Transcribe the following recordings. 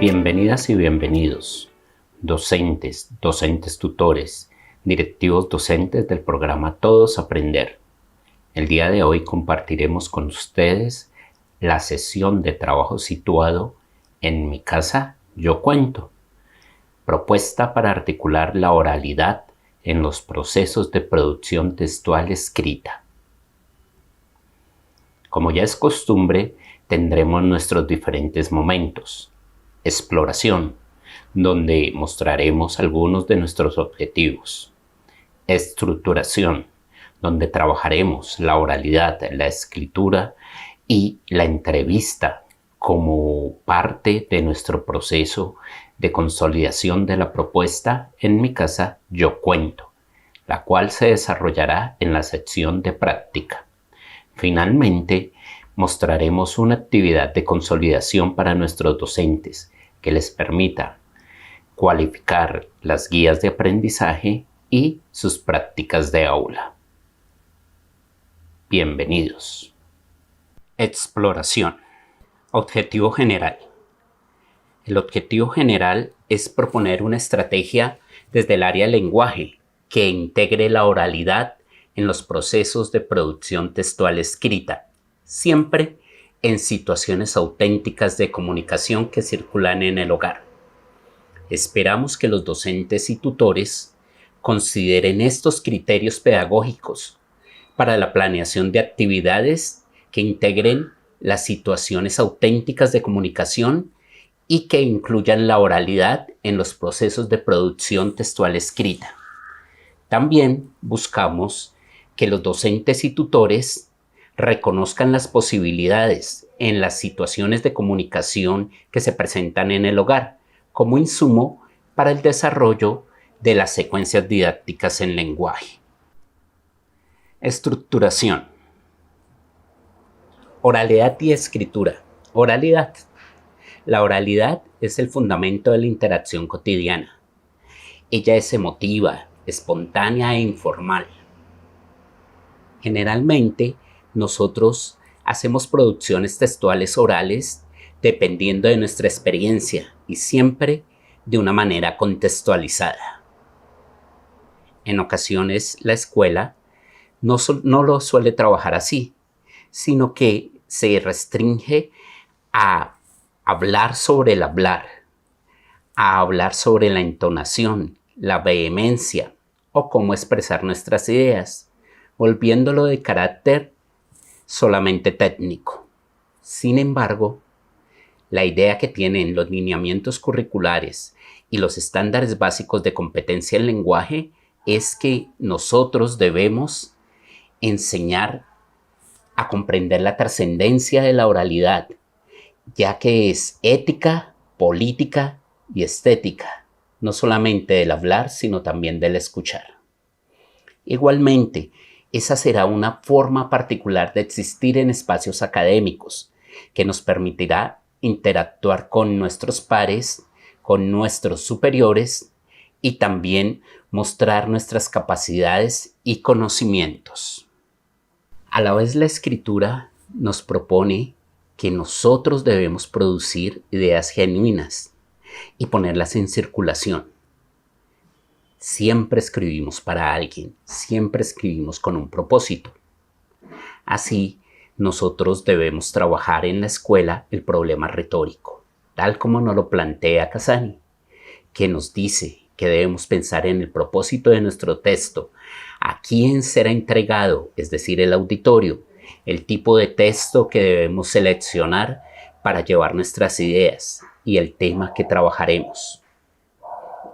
Bienvenidas y bienvenidos, docentes, tutores, directivos docentes del programa Todos Aprender. El día de hoy compartiremos con ustedes la sesión de trabajo situado En mi casa yo cuento, propuesta para articular la oralidad en los procesos de producción textual escrita. Como ya es costumbre, tendremos nuestros diferentes momentos. Exploración, donde mostraremos algunos de nuestros objetivos. Estructuración, donde trabajaremos la oralidad, la escritura y la entrevista como parte de nuestro proceso de consolidación de la propuesta En mi casa yo cuento, la cual se desarrollará en la sección de práctica. Finalmente, mostraremos una actividad de consolidación para nuestros docentes que les permita cualificar las guías de aprendizaje y sus prácticas de aula. Bienvenidos. Exploración. Objetivo general. El objetivo general es proponer una estrategia desde el área del lenguaje que integre la oralidad en los procesos de producción textual escrita, siempre en situaciones auténticas de comunicación que circulan en el hogar. Esperamos que los docentes y tutores consideren estos criterios pedagógicos para la planeación de actividades que integren las situaciones auténticas de comunicación y que incluyan la oralidad en los procesos de producción textual escrita. También buscamos que los docentes y tutores reconozcan las posibilidades en las situaciones de comunicación que se presentan en el hogar como insumo para el desarrollo de las secuencias didácticas en lenguaje. Estructuración. Oralidad y escritura. Oralidad. La oralidad es el fundamento de la interacción cotidiana. Ella es emotiva, espontánea e informal. Generalmente, nosotros hacemos producciones textuales orales dependiendo de nuestra experiencia y siempre de una manera contextualizada. En ocasiones, la escuela no lo suele trabajar así, sino que se restringe a hablar sobre el hablar, a hablar sobre la entonación, la vehemencia o cómo expresar nuestras ideas, volviéndolo de carácter solamente técnico. Sin embargo, la idea que tienen los lineamientos curriculares y los estándares básicos de competencia en lenguaje es que nosotros debemos enseñar a comprender la trascendencia de la oralidad, ya que es ética, política y estética, no solamente del hablar, sino también del escuchar. Igualmente, esa será una forma particular de existir en espacios académicos que nos permitirá interactuar con nuestros pares, con nuestros superiores y también mostrar nuestras capacidades y conocimientos. A la vez, la escritura nos propone que nosotros debemos producir ideas genuinas y ponerlas en circulación. Siempre escribimos para alguien, siempre escribimos con un propósito. Así, nosotros debemos trabajar en la escuela el problema retórico, tal como nos lo plantea Casani, que nos dice que debemos pensar en el propósito de nuestro texto, a quién será entregado, es decir, el auditorio, el tipo de texto que debemos seleccionar para llevar nuestras ideas y el tema que trabajaremos.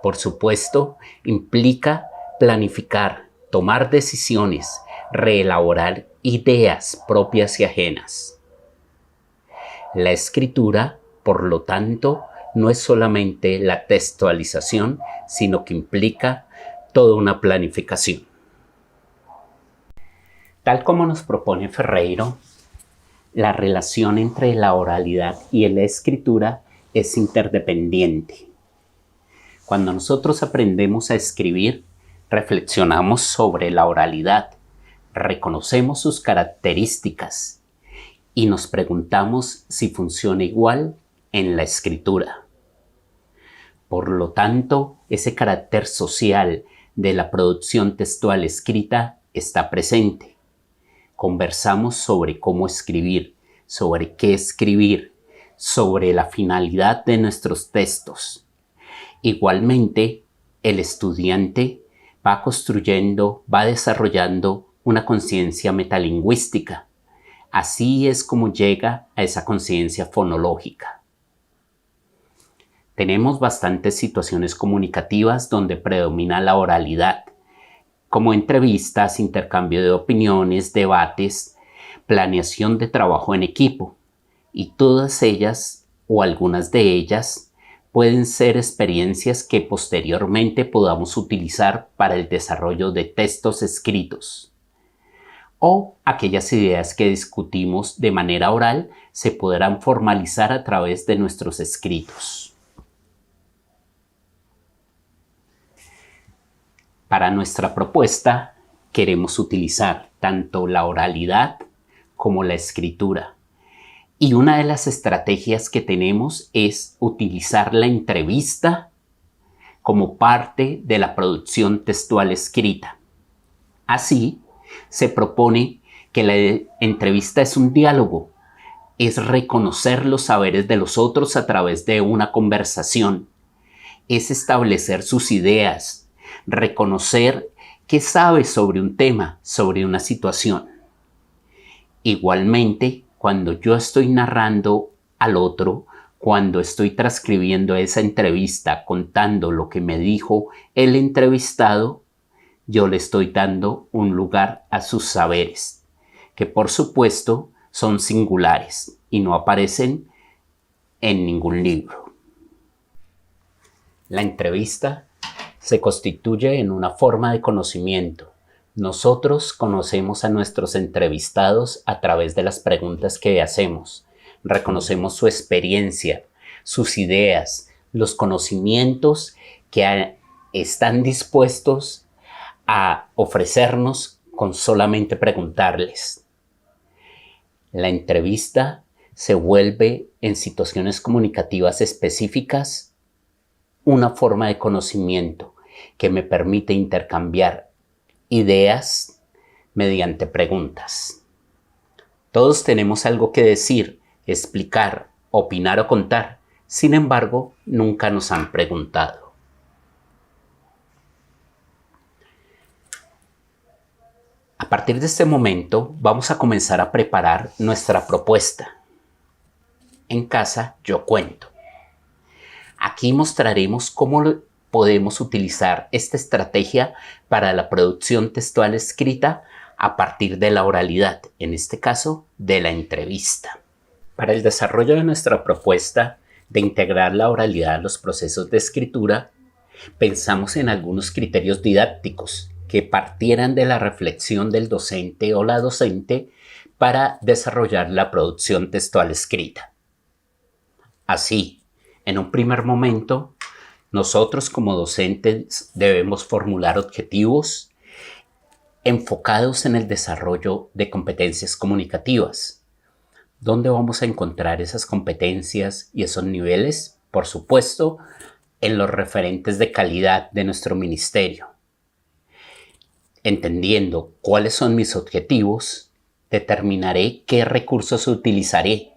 Por supuesto, implica planificar, tomar decisiones, reelaborar ideas propias y ajenas. La escritura, por lo tanto, no es solamente la textualización, sino que implica toda una planificación. Tal como nos propone Ferreiro, la relación entre la oralidad y la escritura es interdependiente. Cuando nosotros aprendemos a escribir, reflexionamos sobre la oralidad, reconocemos sus características y nos preguntamos si funciona igual en la escritura. Por lo tanto, ese carácter social de la producción textual escrita está presente. Conversamos sobre cómo escribir, sobre qué escribir, sobre la finalidad de nuestros textos. Igualmente, el estudiante va construyendo, va desarrollando una conciencia metalingüística. Así es como llega a esa conciencia fonológica. Tenemos bastantes situaciones comunicativas donde predomina la oralidad, como entrevistas, intercambio de opiniones, debates, planeación de trabajo en equipo, y todas ellas o algunas de ellas pueden ser experiencias que posteriormente podamos utilizar para el desarrollo de textos escritos. O aquellas ideas que discutimos de manera oral se podrán formalizar a través de nuestros escritos. Para nuestra propuesta queremos utilizar tanto la oralidad como la escritura. Y una de las estrategias que tenemos es utilizar la entrevista como parte de la producción textual escrita. Así, se propone que la entrevista es un diálogo, es reconocer los saberes de los otros a través de una conversación, es establecer sus ideas, reconocer qué sabe sobre un tema, sobre una situación. Igualmente, cuando yo estoy narrando al otro, cuando estoy transcribiendo esa entrevista, contando lo que me dijo el entrevistado, yo le estoy dando un lugar a sus saberes, que por supuesto son singulares y no aparecen en ningún libro. La entrevista se constituye en una forma de conocimiento. Nosotros conocemos a nuestros entrevistados a través de las preguntas que hacemos. Reconocemos su experiencia, sus ideas, los conocimientos que están dispuestos a ofrecernos con solamente preguntarles. La entrevista se vuelve en situaciones comunicativas específicas una forma de conocimiento que me permite intercambiar ideas mediante preguntas. Todos tenemos algo que decir, explicar, opinar o contar. Sin embargo, nunca nos han preguntado. A partir de este momento, vamos a comenzar a preparar nuestra propuesta. En casa, yo cuento. Aquí mostraremos cómo podemos utilizar esta estrategia para la producción textual escrita a partir de la oralidad, en este caso, de la entrevista. Para el desarrollo de nuestra propuesta de integrar la oralidad a los procesos de escritura, pensamos en algunos criterios didácticos que partieran de la reflexión del docente o la docente para desarrollar la producción textual escrita. Así, en un primer momento, nosotros como docentes debemos formular objetivos enfocados en el desarrollo de competencias comunicativas. ¿Dónde vamos a encontrar esas competencias y esos niveles? Por supuesto, en los referentes de calidad de nuestro ministerio. Entendiendo cuáles son mis objetivos, determinaré qué recursos utilizaré.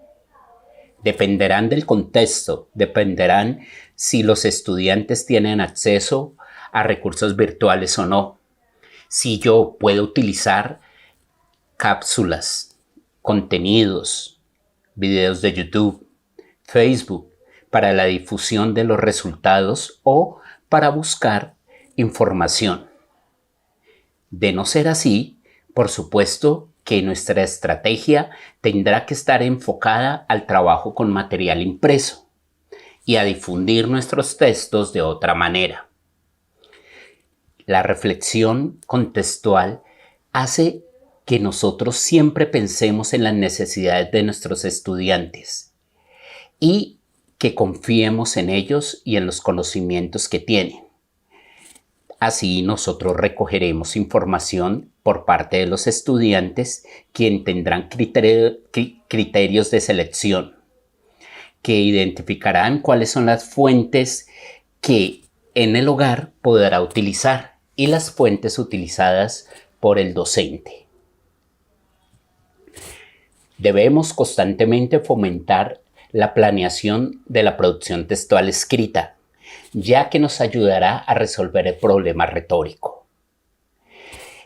Dependerán del contexto, dependerán si los estudiantes tienen acceso a recursos virtuales o no. Si yo puedo utilizar cápsulas, contenidos, videos de YouTube, Facebook, para la difusión de los resultados o para buscar información. De no ser así, por supuesto que nuestra estrategia tendrá que estar enfocada al trabajo con material impreso y a difundir nuestros textos de otra manera. La reflexión contextual hace que nosotros siempre pensemos en las necesidades de nuestros estudiantes y que confiemos en ellos y en los conocimientos que tienen. Así nosotros recogeremos información por parte de los estudiantes, quienes tendrán criterios de selección, que identificarán cuáles son las fuentes que en el hogar podrá utilizar y las fuentes utilizadas por el docente. Debemos constantemente fomentar la planeación de la producción textual escrita, ya que nos ayudará a resolver el problema retórico.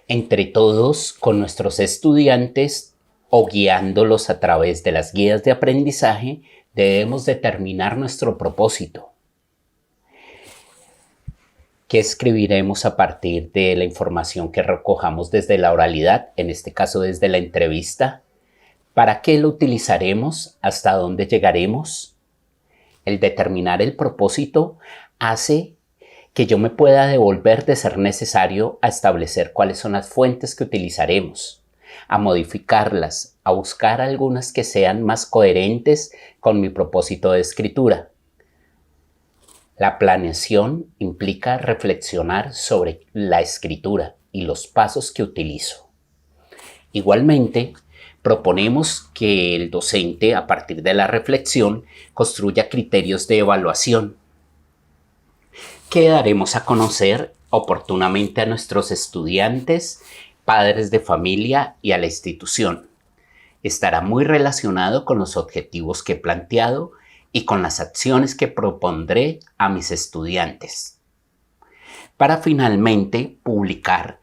Entre todos, con nuestros estudiantes o guiándolos a través de las guías de aprendizaje, debemos determinar nuestro propósito. ¿Qué escribiremos a partir de la información que recojamos desde la oralidad, en este caso desde la entrevista? ¿Para qué lo utilizaremos? ¿Hasta dónde llegaremos? El determinar el propósito hace que yo me pueda devolver de ser necesario a establecer cuáles son las fuentes que utilizaremos, a modificarlas, a buscar algunas que sean más coherentes con mi propósito de escritura. La planeación implica reflexionar sobre la escritura y los pasos que utilizo. Igualmente, proponemos que el docente, a partir de la reflexión, construya criterios de evaluación que daremos a conocer oportunamente a nuestros estudiantes, padres de familia y a la institución. Estará muy relacionado con los objetivos que he planteado y con las acciones que propondré a mis estudiantes, para finalmente publicar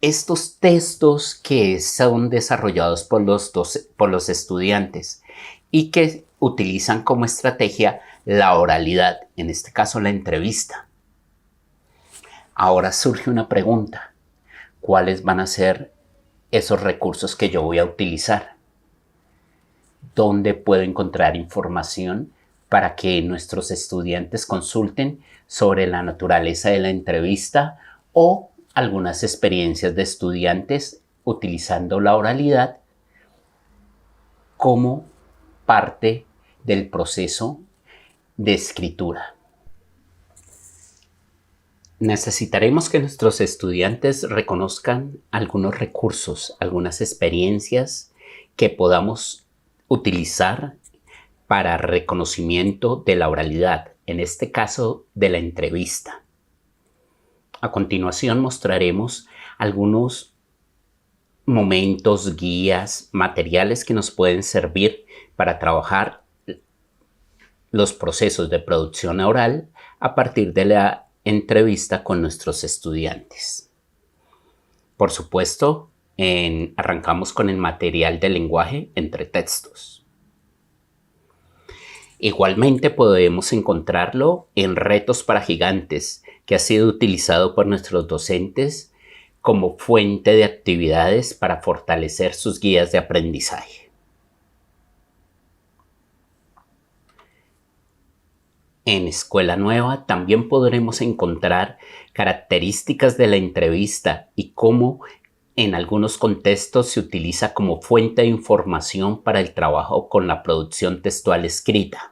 estos textos que son desarrollados por los estudiantes y que utilizan como estrategia la oralidad, en este caso la entrevista. Ahora surge una pregunta: ¿cuáles van a ser esos recursos que yo voy a utilizar? ¿Dónde puedo encontrar información para que nuestros estudiantes consulten sobre la naturaleza de la entrevista o algunas experiencias de estudiantes utilizando la oralidad como parte del proceso de escritura? Necesitaremos que nuestros estudiantes reconozcan algunos recursos, algunas experiencias que podamos utilizar para reconocimiento de la oralidad, en este caso de la entrevista. A continuación mostraremos algunos momentos, guías, materiales que nos pueden servir para trabajar los procesos de producción oral a partir de la entrevista con nuestros estudiantes. Por supuesto, arrancamos con el material de lenguaje entre textos. Igualmente podemos encontrarlo en Retos para Gigantes, que ha sido utilizado por nuestros docentes como fuente de actividades para fortalecer sus guías de aprendizaje. En Escuela Nueva también podremos encontrar características de la entrevista y cómo en algunos contextos se utiliza como fuente de información para el trabajo con la producción textual escrita.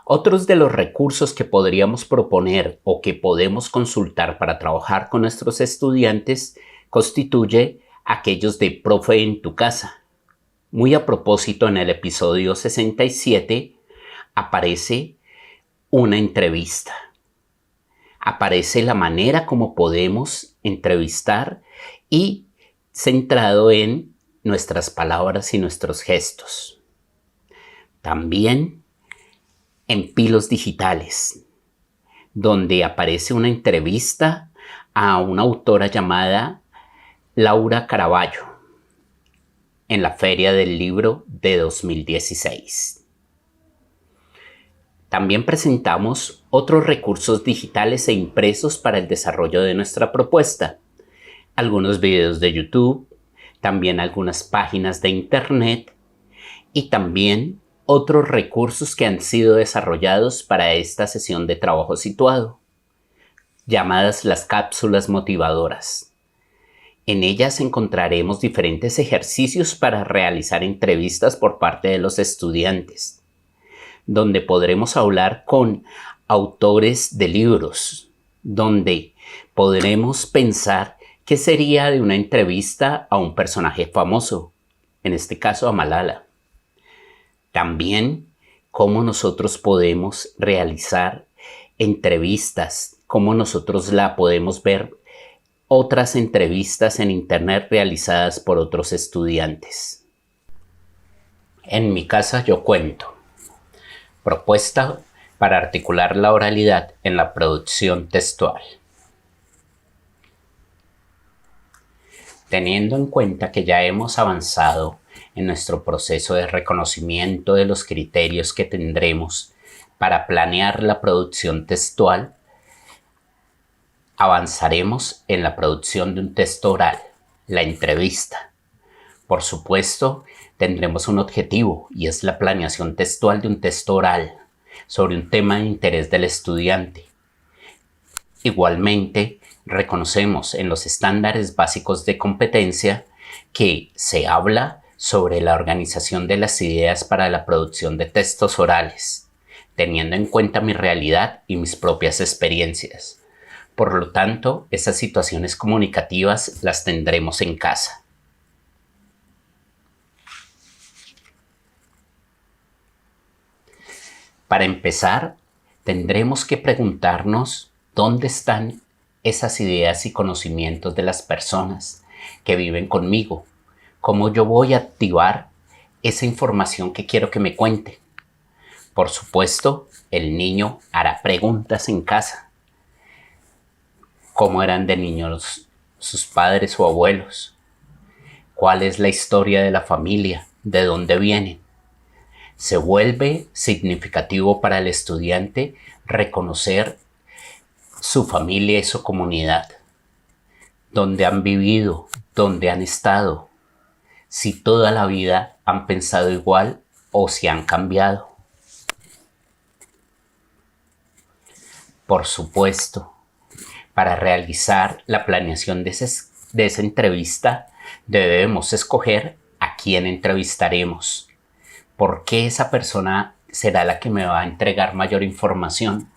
Otros de los recursos que podríamos proponer o que podemos consultar para trabajar con nuestros estudiantes constituye aquellos de Profe en tu casa. Muy a propósito, en el episodio 67 aparece una entrevista. Aparece la manera como podemos entrevistar y centrado en nuestras palabras y nuestros gestos. También en Pilos Digitales, donde aparece una entrevista a una autora llamada Laura Caraballo en la Feria del Libro de 2016. También presentamos otros recursos digitales e impresos para el desarrollo de nuestra propuesta. Algunos videos de YouTube, también algunas páginas de Internet y también otros recursos que han sido desarrollados para esta sesión de trabajo situado, llamadas las cápsulas motivadoras. En ellas encontraremos diferentes ejercicios para realizar entrevistas por parte de los estudiantes, donde podremos hablar con autores de libros, donde podremos pensar qué sería de una entrevista a un personaje famoso, en este caso a Malala. También cómo nosotros podemos realizar entrevistas, cómo nosotros la podemos ver otras entrevistas en internet realizadas por otros estudiantes. En mi casa yo cuento. Propuesta para articular la oralidad en la producción textual. Teniendo en cuenta que ya hemos avanzado en nuestro proceso de reconocimiento de los criterios que tendremos para planear la producción textual, avanzaremos en la producción de un texto oral, la entrevista. Por supuesto, tendremos un objetivo y es la planeación textual de un texto oral sobre un tema de interés del estudiante. Igualmente, reconocemos en los estándares básicos de competencia que se habla sobre la organización de las ideas para la producción de textos orales, teniendo en cuenta mi realidad y mis propias experiencias. Por lo tanto, esas situaciones comunicativas las tendremos en casa. Para empezar, tendremos que preguntarnos dónde están esas ideas y conocimientos de las personas que viven conmigo, cómo yo voy a activar esa información que quiero que me cuente. Por supuesto, el niño hará preguntas en casa. ¿Cómo eran de niños sus padres o abuelos? ¿Cuál es la historia de la familia? ¿De dónde vienen? Se vuelve significativo para el estudiante reconocer su familia y su comunidad, dónde han vivido, dónde han estado, si toda la vida han pensado igual o si han cambiado. Por supuesto, para realizar la planeación de esa entrevista, debemos escoger a quién entrevistaremos. ¿Por qué esa persona será la que me va a entregar mayor información?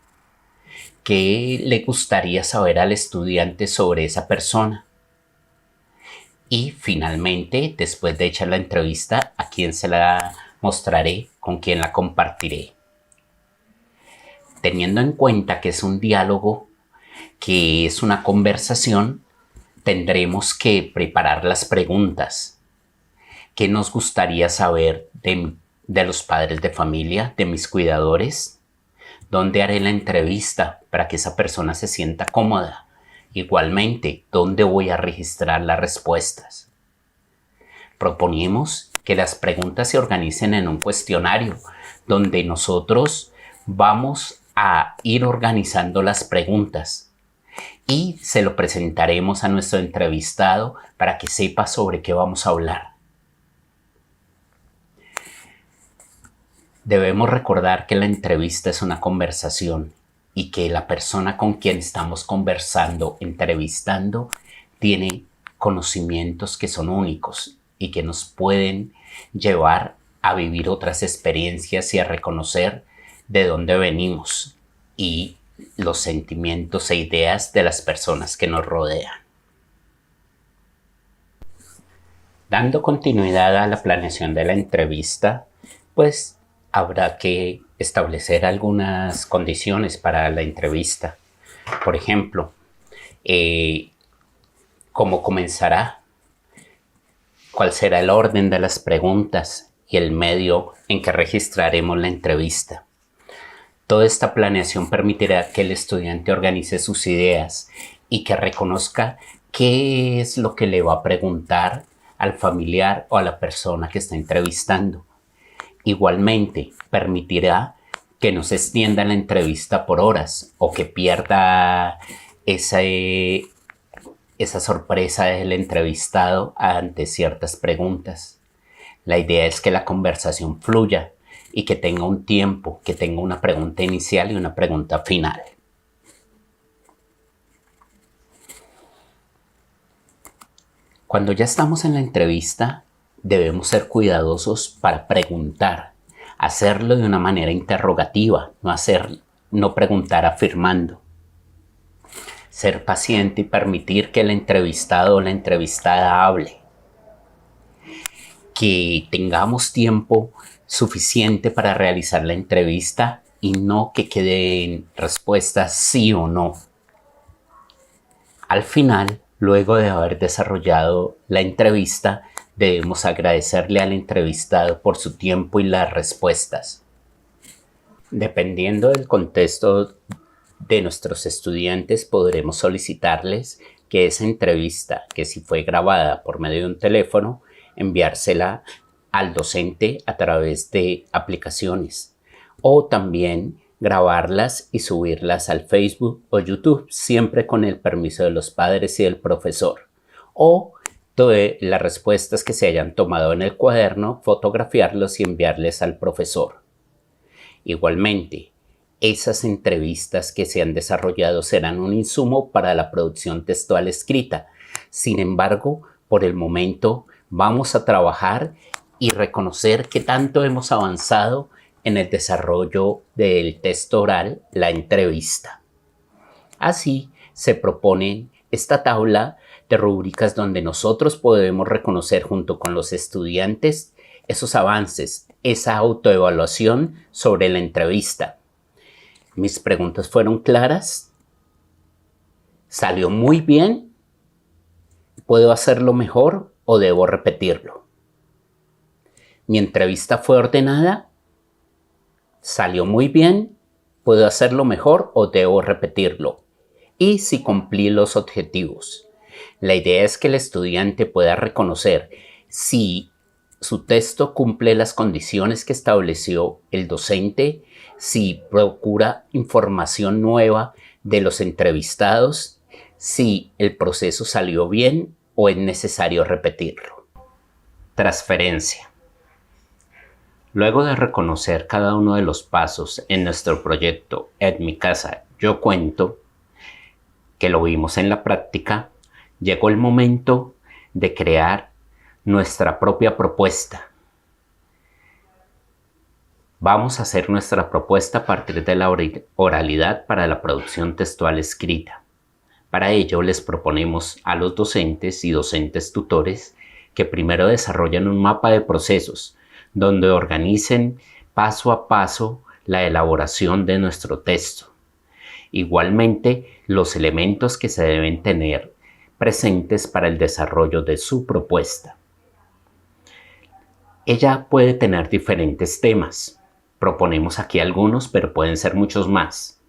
¿Qué le gustaría saber al estudiante sobre esa persona? Y finalmente, después de hecha la entrevista, ¿a quién se la mostraré? ¿Con quién la compartiré? Teniendo en cuenta que es un diálogo, que es una conversación, tendremos que preparar las preguntas. ¿Qué nos gustaría saber de los padres de familia, de mis cuidadores? ¿Dónde haré la entrevista para que esa persona se sienta cómoda? Igualmente, ¿dónde voy a registrar las respuestas? Proponemos que las preguntas se organicen en un cuestionario donde nosotros vamos a ir organizando las preguntas y se lo presentaremos a nuestro entrevistado para que sepa sobre qué vamos a hablar. Debemos recordar que la entrevista es una conversación y que la persona con quien estamos conversando, entrevistando, tiene conocimientos que son únicos y que nos pueden llevar a vivir otras experiencias y a reconocer de dónde venimos y los sentimientos e ideas de las personas que nos rodean. Dando continuidad a la planeación de la entrevista, pues habrá que establecer algunas condiciones para la entrevista. Por ejemplo, cómo comenzará, cuál será el orden de las preguntas y el medio en que registraremos la entrevista. Toda esta planeación permitirá que el estudiante organice sus ideas y que reconozca qué es lo que le va a preguntar al familiar o a la persona que está entrevistando. Igualmente, permitirá que no se extienda la entrevista por horas o que pierda esa sorpresa del entrevistado ante ciertas preguntas. La idea es que la conversación fluya y que tenga un tiempo, que tenga una pregunta inicial y una pregunta final. Cuando ya estamos en la entrevista, debemos ser cuidadosos para preguntar, hacerlo de una manera interrogativa, no preguntar afirmando. Ser paciente y permitir que el entrevistado o la entrevistada hable. Que tengamos tiempo suficiente para realizar la entrevista y no que queden respuestas sí o no. Al final, luego de haber desarrollado la entrevista, debemos agradecerle al entrevistado por su tiempo y las respuestas. Dependiendo del contexto de nuestros estudiantes, podremos solicitarles que esa entrevista, que si fue grabada por medio de un teléfono, enviársela al docente a través de aplicaciones, o también grabarlas y subirlas al Facebook o YouTube, siempre con el permiso de los padres y del profesor, o de las respuestas que se hayan tomado en el cuaderno, fotografiarlos y enviarles al profesor. Igualmente, esas entrevistas que se han desarrollado serán un insumo para la producción textual escrita. Sin embargo, por el momento vamos a trabajar y reconocer qué tanto hemos avanzado en el desarrollo del texto oral, la entrevista. Así se propone esta tabla de rúbricas donde nosotros podemos reconocer junto con los estudiantes esos avances, esa autoevaluación sobre la entrevista. Mis preguntas fueron claras. ¿Salió muy bien? ¿Puedo hacerlo mejor o debo repetirlo? ¿Mi entrevista fue ordenada? ¿Salió muy bien? ¿Puedo hacerlo mejor o debo repetirlo? Y si cumplí los objetivos. La idea es que el estudiante pueda reconocer si su texto cumple las condiciones que estableció el docente, si procura información nueva de los entrevistados, si el proceso salió bien o es necesario repetirlo. Transferencia. Luego de reconocer cada uno de los pasos en nuestro proyecto En mi casa yo cuento, que lo vimos en la práctica, llegó el momento de crear nuestra propia propuesta. Vamos a hacer nuestra propuesta a partir de la oralidad para la producción textual escrita. Para ello les proponemos a los docentes y docentes tutores que primero desarrollen un mapa de procesos donde organicen paso a paso la elaboración de nuestro texto. Igualmente, los elementos que se deben tener presentes para el desarrollo de su propuesta. Ella puede tener diferentes temas. Proponemos aquí algunos, pero pueden ser muchos más.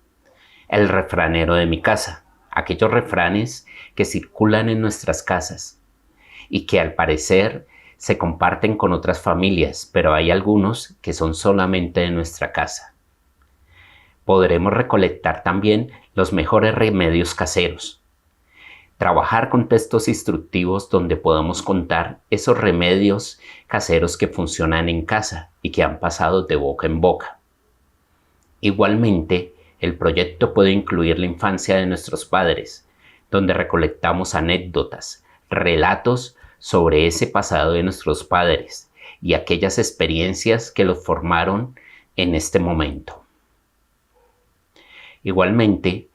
El refranero de mi casa, aquellos refranes que circulan en nuestras casas y que al parecer se comparten con otras familias, pero hay algunos que son solamente de nuestra casa. Podremos recolectar también los mejores remedios caseros. Trabajar con textos instructivos donde podamos contar esos remedios caseros que funcionan en casa y que han pasado de boca en boca. Igualmente, el proyecto puede incluir la infancia de nuestros padres, donde recolectamos anécdotas, relatos sobre ese pasado de nuestros padres y aquellas experiencias que los formaron en este momento. Igualmente,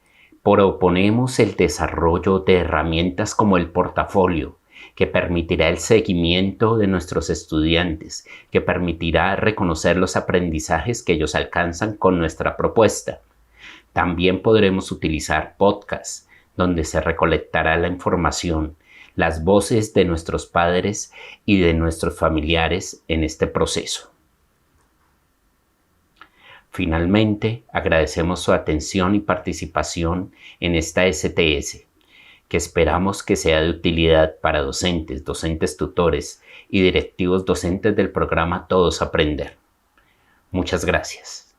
proponemos el desarrollo de herramientas como el portafolio, que permitirá el seguimiento de nuestros estudiantes, que permitirá reconocer los aprendizajes que ellos alcanzan con nuestra propuesta. También podremos utilizar podcasts, donde se recolectará la información, las voces de nuestros padres y de nuestros familiares en este proceso. Finalmente, agradecemos su atención y participación en esta STS, que esperamos que sea de utilidad para docentes, docentes tutores y directivos docentes del programa Todos Aprender. Muchas gracias.